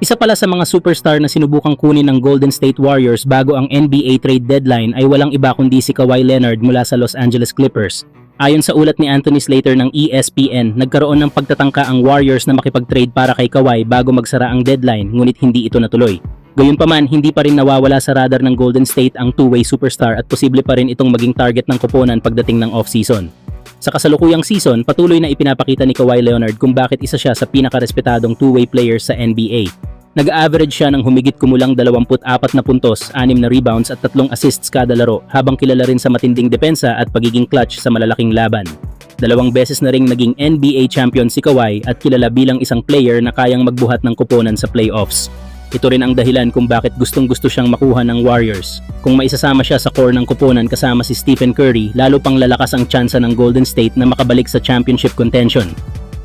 Isa pala sa mga superstar na sinubukang kunin ng Golden State Warriors bago ang NBA trade deadline ay walang iba kundi si Kawhi Leonard mula sa Los Angeles Clippers. Ayon sa ulat ni Anthony Slater ng ESPN, nagkaroon ng pagtatangka ang Warriors na makipag-trade para kay Kawhi bago magsara ang deadline, ngunit hindi ito natuloy. Gayunpaman, hindi pa rin nawawala sa radar ng Golden State ang two-way superstar at posible pa rin itong maging target ng koponan pagdating ng off-season. Sa kasalukuyang season, patuloy na ipinapakita ni Kawhi Leonard kung bakit isa siya sa pinakarespetadong two-way players sa NBA. Nag-average siya ng humigit kumulang 24 na puntos, 6 na rebounds at 3 assists kada laro, habang kilala rin sa matinding depensa at pagiging clutch sa malalaking laban. 2 beses na ring naging NBA champion si Kawhi at kilala bilang isang player na kayang magbuhat ng koponan sa playoffs. Ito rin ang dahilan kung bakit gustong-gusto siyang makuha ng Warriors. Kung maisasama siya sa core ng koponan kasama si Stephen Curry, lalo pang lalakas ang tsansa ng Golden State na makabalik sa championship contention.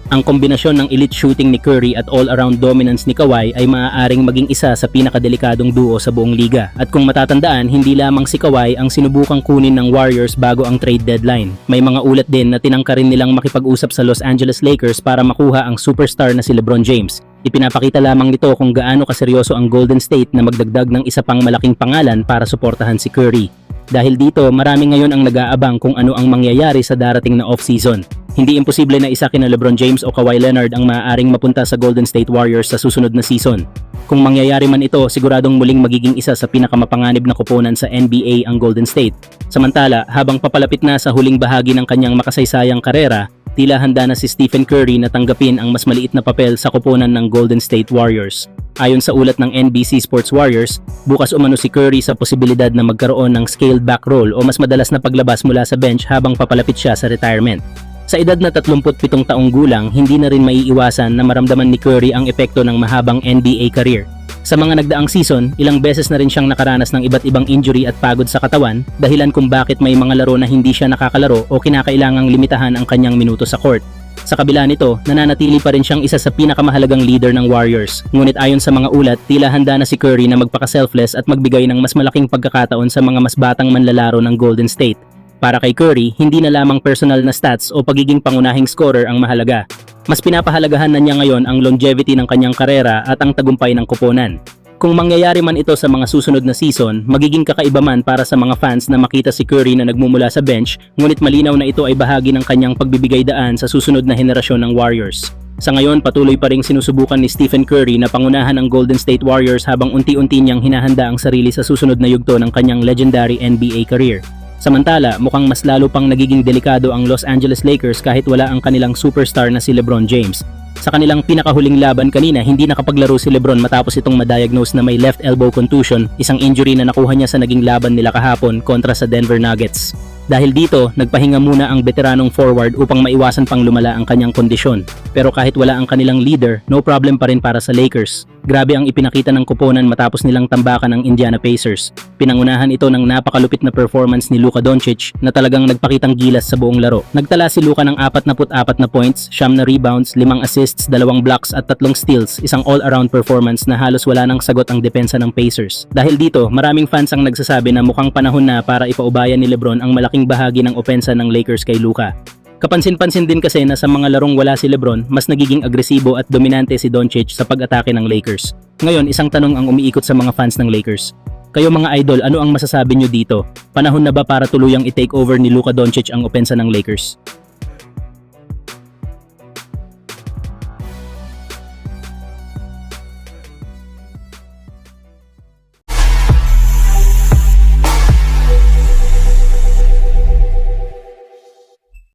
Ang kombinasyon ng elite shooting ni Curry at all-around dominance ni Kawhi ay maaaring maging isa sa pinakadelikadong duo sa buong liga. At kung matatandaan, hindi lamang si Kawhi ang sinubukang kunin ng Warriors bago ang trade deadline. May mga ulat din na tinangka rin nilang makipag-usap sa Los Angeles Lakers para makuha ang superstar na si LeBron James. Ipinapakita lamang nito kung gaano kaseryoso ang Golden State na magdagdag ng isa pang malaking pangalan para suportahan si Curry. Dahil dito, marami ngayon ang nag-aabang kung ano ang mangyayari sa darating na off-season. Hindi imposible na isa kina LeBron James o Kawhi Leonard ang maaaring mapunta sa Golden State Warriors sa susunod na season. Kung mangyayari man ito, siguradong muling magiging isa sa pinakamapanganib na koponan sa NBA ang Golden State. Samantala, habang papalapit na sa huling bahagi ng kanyang makasaysayang karera, tila handa na si Stephen Curry na tanggapin ang mas maliit na papel sa koponan ng Golden State Warriors. Ayon sa ulat ng NBC Sports Warriors, bukas umano si Curry sa posibilidad na magkaroon ng scaled back role o mas madalas na paglabas mula sa bench habang papalapit siya sa retirement. Sa edad na 37 taong gulang, hindi na rin maiiwasan na maramdaman ni Curry ang epekto ng mahabang NBA career. Sa mga nagdaang season, ilang beses na rin siyang nakaranas ng iba't ibang injury at pagod sa katawan, dahilan kung bakit may mga laro na hindi siya nakakalaro o kinakailangang limitahan ang kanyang minuto sa court. Sa kabila nito, nananatili pa rin siyang isa sa pinakamahalagang leader ng Warriors. Ngunit ayon sa mga ulat, tila handa na si Curry na magpaka-selfless at magbigay ng mas malaking pagkakataon sa mga mas batang manlalaro ng Golden State. Para kay Curry, hindi na lamang personal na stats o pagiging pangunahing scorer ang mahalaga. Mas pinapahalagahan na niya ngayon ang longevity ng kanyang karera at ang tagumpay ng koponan. Kung mangyayari man ito sa mga susunod na season, magiging kakaiba man para sa mga fans na makita si Curry na nagmumula sa bench, ngunit malinaw na ito ay bahagi ng kanyang pagbibigay daan sa susunod na henerasyon ng Warriors. Sa ngayon, patuloy pa ring sinusubukan ni Stephen Curry na pangunahan ang Golden State Warriors habang unti-unti niyang hinahanda ang sarili sa susunod na yugto ng kanyang legendary NBA career. Samantala, mukhang mas lalo pang nagiging delikado ang Los Angeles Lakers kahit wala ang kanilang superstar na si LeBron James. Sa kanilang pinakahuling laban kanina, hindi nakapaglaro si LeBron matapos itong ma-diagnose na may left elbow contusion, isang injury na nakuha niya sa naging laban nila kahapon kontra sa Denver Nuggets. Dahil dito, nagpahinga muna ang veteranong forward upang maiwasan pang lumala ang kanyang kondisyon. Pero kahit wala ang kanilang leader, no problem pa rin para sa Lakers. Grabe ang ipinakita ng koponan matapos nilang tambakan ng Indiana Pacers. Pinangunahan ito ng napakalupit na performance ni Luka Doncic na talagang nagpakitang gilas sa buong laro. Nagtala si Luka ng 44 na points, 9 na rebounds, 5 assists, 2 blocks at 3 steals, isang all-around performance na halos wala nang sagot ang depensa ng Pacers. Dahil dito, maraming fans ang nagsasabi na mukhang panahon na para ipaubayan ni LeBron ang malaking bahagi ng opensa ng Lakers kay Luka. Kapansin-pansin din kasi na sa mga larong wala si LeBron, mas nagiging agresibo at dominante si Doncic sa pag-atake ng Lakers. Ngayon, isang tanong ang umiikot sa mga fans ng Lakers. Kayo mga idol, ano ang masasabi nyo dito? Panahon na ba para tuluyang i-take over ni Luka Doncic ang opensa ng Lakers?